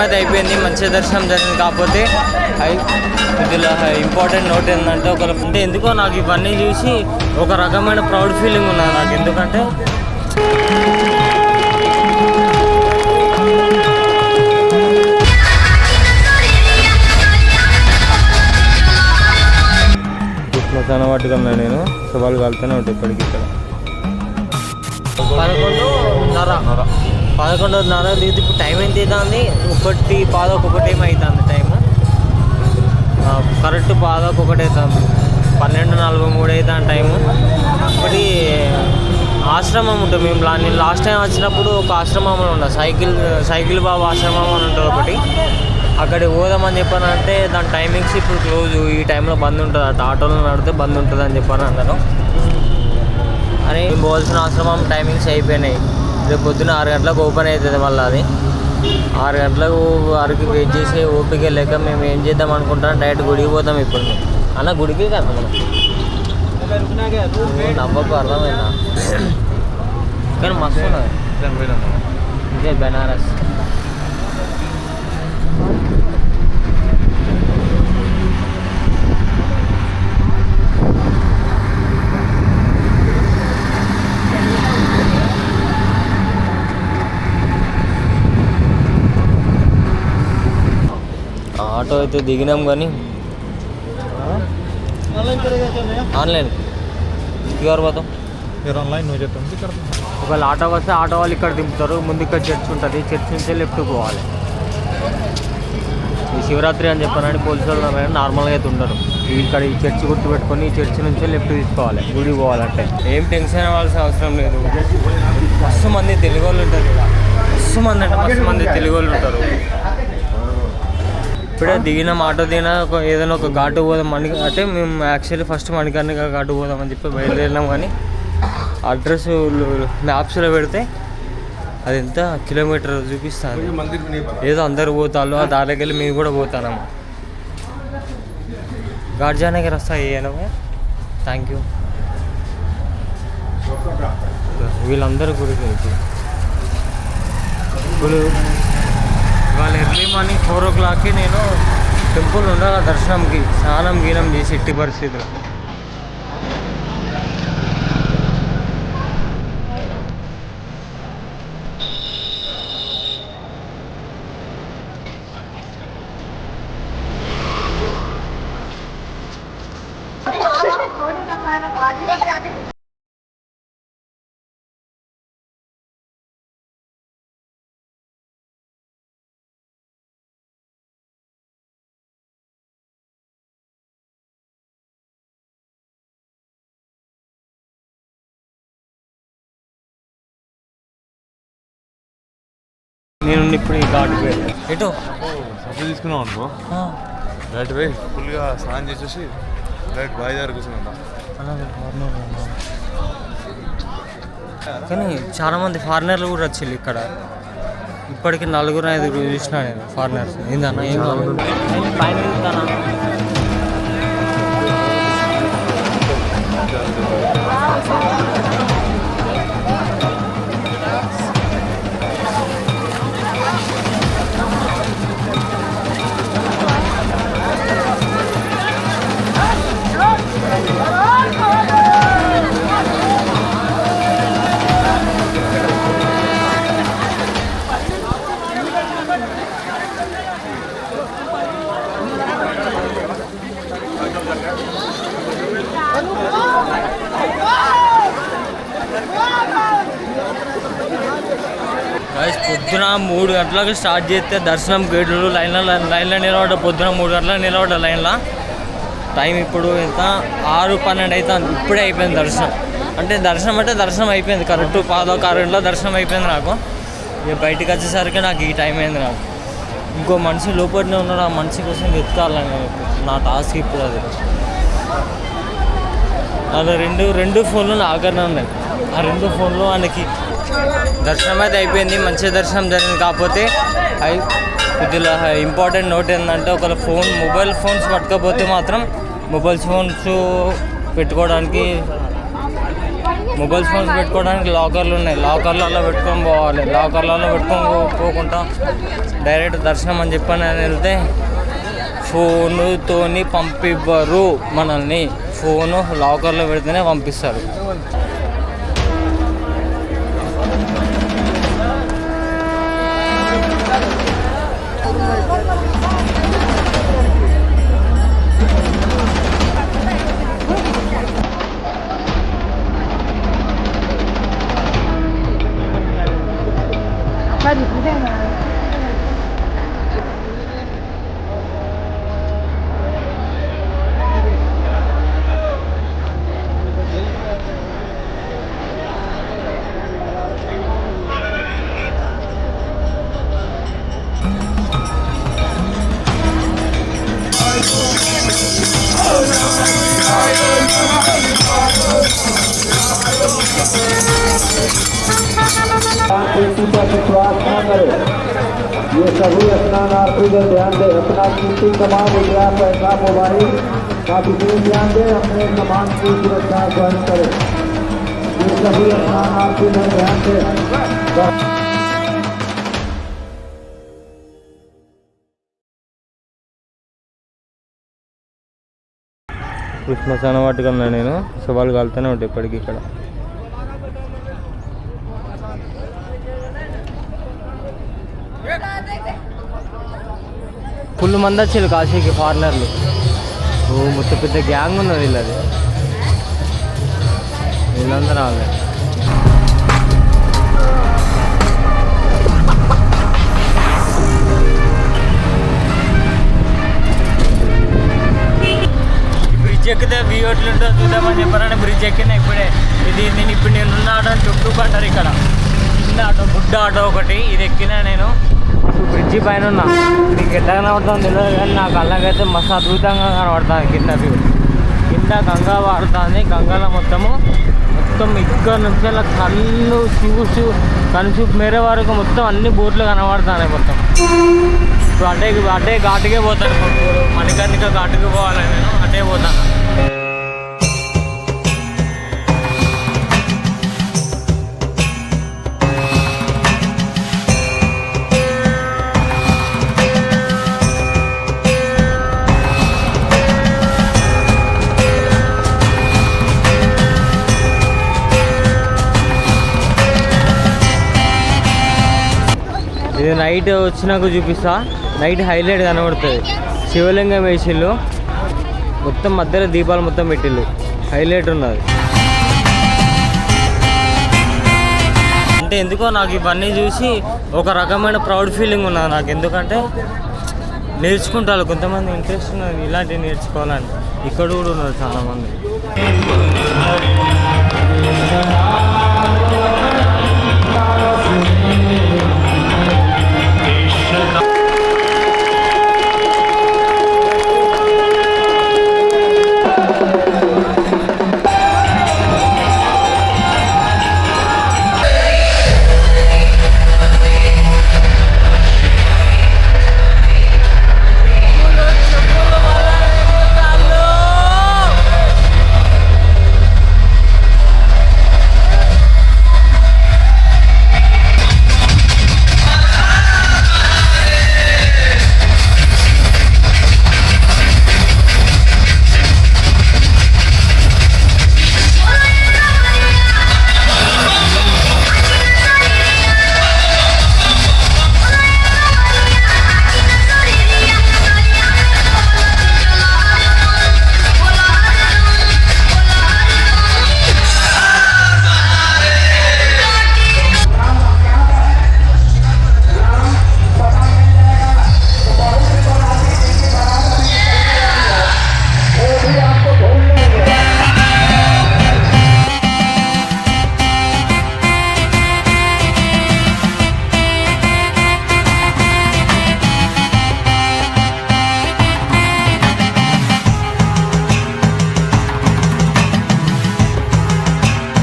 అయితే అయిపోయింది, మంచిగా దర్శనం జరిగింది. కాకపోతే ఇదిలా ఇంపార్టెంట్ నోట్ ఏంటంటే అంటే ఎందుకో నాకు ఇవన్నీ చూసి ఒక రకమైన ప్రౌడ్ ఫీలింగ్ ఉన్నది నాకు. ఎందుకంటే కనబట్టుకున్నా నేను, సవాళ్ళు కలుతూనే ఉంటాయి ఇప్పటికి. ఇక్కడ 11:30 లేదు. ఇప్పుడు టైం ఎంత అవుతుంది? 1:15 ఏమవుతుంది టైము. కరెక్ట్ 1:15 అవుతుంది. 12:43 అవుతుంది టైము. ఒకటి ఆశ్రమం ఉంటుంది. నేను లాస్ట్ టైం వచ్చినప్పుడు ఒక ఆశ్రమం ఉండదు, సైకిల్ బాబు ఆశ్రమం అని ఉంటుంది ఒకటి. అక్కడికి పోదామని చెప్పానంటే దాని టైమింగ్స్ ఇప్పుడు క్లోజ్, ఈ టైంలో బంద్ ఉంటుంది అట, ఆటోలో నడితే బంద్ ఉంటుంది అని చెప్పాను అన్నారు. అని పోవాల్సిన ఆశ్రమం టైమింగ్స్ అయిపోయినాయి. రేపు పొద్దున 6 గంటలకు ఓపెన్ అవుతుంది. మళ్ళీ అది 6 గంటలకు వరకు వెయిట్ చేసి ఓపిక లేక మేము ఏం చేద్దాం అనుకుంటాం, డైరెక్ట్ గుడికి పోతాం. ఇప్పుడు అన్న గుడికి కదా మనం నవ్వకు అర్థమైందా, కానీ మస్తు ఉన్నది ఇదే బెనారస్. ఆటో అయితే దిగినాం కానీ ఆన్లైన్ క్యూఆర్ పోతాం ఆన్లైన్ ఒకవేళ ఆటో వస్తే ఆటో వాళ్ళు ఇక్కడ దింపుతారు. ముందు ఇక్కడ చర్చ్ ఉంటుంది, చర్చ్ నుంచే లెఫ్ట్కి పోవాలి. ఈ శివరాత్రి అని చెప్పానని పోలీసు వాళ్ళు నార్మల్గా అయితే ఉండరు. ఇక్కడ ఈ చర్చ్ గుర్తు పెట్టుకొని ఈ చర్చ్ నుంచే లెఫ్ట్ తీసుకోవాలి గుడికి పోవాలంటే. ఏం టెన్షన్ అవ్వాల్సిన అవసరం లేదు. మస్తు మంది తెలుగు వాళ్ళు ఉంటారు ఇక్కడ, మస్తు మంది తెలుగు వాళ్ళు ఉంటారు. ఇప్పుడే దిగినాం, ఆటో దిగినా ఏదైనా ఒక ఘాటు పోదాం అంటే మేము యాక్చువల్లీ ఫస్ట్ మణికర్ణిక ఘాటు పోదామని చెప్పి బయలుదేరినాం. కానీ అడ్రస్ మ్యాప్స్లో పెడితే అది ఎంత కిలోమీటర్ చూపిస్తాను, ఏదో అందరు పోతాళ్ళు ఆ దారికి వెళ్ళి మేము కూడా పోతాము. ఘాట్ జానే రస్తా ఏనా. Thank you. వీళ్ళందరూ గుడికి ఇప్పుడు ఇవాళ ఎర్లీ మార్నింగ్ 4 o'clockకి నేను టెంపుల్ ఉండాలి దర్శనంకి, స్నానం గీనం చేసి ఎట్టి పరిస్థితులు. నేను ఇప్పుడు ఈ ఘాటుకి ఎటు సబ్బు తీసుకున్నాం అనుకో, డైరెక్ట్ పోయి ఫుల్గా స్నానం చేసేసి డైరెక్ట్ బాయిదారు కూర్చున్నాం. కానీ చాలామంది ఫారినర్లు కూడా వచ్చి ఇక్కడ. ఇప్పటికి 4-5 చూసినా నేను ఫారినర్స్. ఏందన్నా ఏం కావాలి పైన వెళ్తానా? పొద్దున 3 గంటలకు స్టార్ట్ చేస్తే దర్శనం గేట్లు లైన్లో నిలబడ్డ. పొద్దున 3 గంటలకు నిలబడ్డ లైన్లో. టైం ఇప్పుడు ఎంత 6:12 అవుతుంది. ఇప్పుడే అయిపోయింది దర్శనం. అంటే దర్శనం అయిపోయింది కరెక్ట్ 6 గంటల దర్శనం అయిపోయింది నాకు. ఇక బయటకు వచ్చేసరికి నాకు ఈ టైం అయింది. నాకు ఇంకో మనిషి లోపలనే ఉన్నాడు, ఆ మనిషి కోసం వెతకాలని నా టాస్క్ ఇప్పుడు. అది అలా రెండు ఫోన్లు నా దగ్గరనే ఉన్నాయి. ఆ 2 ఫోన్లు ఆయనకి దర్శనం అయితే అయిపోయింది, మంచిగా దర్శనం జరిగింది. కాకపోతే కొద్దిగా ఇంపార్టెంట్ నోట్ ఏంటంటే ఒకవేళ మొబైల్ ఫోన్స్ పట్టుకపోతే మాత్రం మొబైల్ ఫోన్స్ పెట్టుకోవడానికి మొబైల్ ఫోన్స్ పెట్టుకోవడానికి లాకర్లు ఉన్నాయి, లాకర్లలో పెట్టుకొని పోవాలి. లాకర్లలో పెట్టుకొని పోకుండా డైరెక్ట్ దర్శనం అని చెప్పని అని వెళ్తే ఫోనుతోని పంపివ్వరు మనల్ని. ఫోను లాకర్లో పెడితేనే పంపిస్తారు. विश्वास न करें। ये सभी स्नानार्थी को ध्यान दें, अपना कीमती सामान रुपया पैसा मोबाइल का विशेष ध्यान दें, अपने सामान की सुरक्षा स्वयं करें। ये सभी स्नानार्थी को ध्यान दें। శ్మశాన వాటికి ఉన్నా నేను, శవాలు కాలుతూనే ఉంటాయి ఇప్పటికి ఇక్కడ. ఫుల్ మంది వచ్చారు కాశీకి ఫారినర్లు. ఓ మొత్తం పెద్ద గ్యాంగ్ ఉన్నది వీళ్ళది, వీళ్ళందరూ రాలే. బ్రిడ్జ్ ఎక్కితే వ్యూ ఎట్లుంటుందో చూద్దామని చెప్పారని బ్రిడ్జ్ ఎక్కినా ఇప్పుడే. ఇప్పుడు నేను ఉన్న ఆటో టుక్ అంటారు ఇక్కడ, చిన్న ఆటో బుడ్డ ఆటో ఒకటి, ఇది ఎక్కినా నేను. బ్రిడ్జి పైన ఉన్నా, నీకు ఎట్లా కనబడుతుంది తెలియదు కానీ నాకు అలాగైతే మస్తు అద్భుతంగా కనబడుతుంది. కింద వ్యూ, కింద గంగా వాడుతుంది. గంగలో మొత్తం ఇక్కడ నుంచి అలా కనుచూపు మేరే వరకు మొత్తం అన్ని బోట్లు కనబడుతున్నాయి మొత్తం. ఇప్పుడు అటే ఘాటుకే పోతాను, మణికర్ణిక ఘాటుకి పోవాలి నేను, అటే పోతాను. ఇది నైట్ వచ్చినాక చూపిస్తా, నైట్ హైలైట్ కనబడుతుంది. శివలింగం వేసిళ్ళు, మొత్తం మధ్యలో దీపాలు మొత్తం పెట్టిళ్ళు, హైలైట్ ఉన్నది. అంటే ఎందుకో నాకు ఇవన్నీ చూసి ఒక రకమైన ప్రౌడ్ ఫీలింగ్ ఉన్నది నాకు. ఎందుకంటే నేర్చుకుంటారు కొంతమంది, ఇంట్రెస్ట్ ఉన్నది ఇలాంటివి నేర్చుకోవాలని. ఇక్కడ కూడా ఉన్నారు చాలామంది.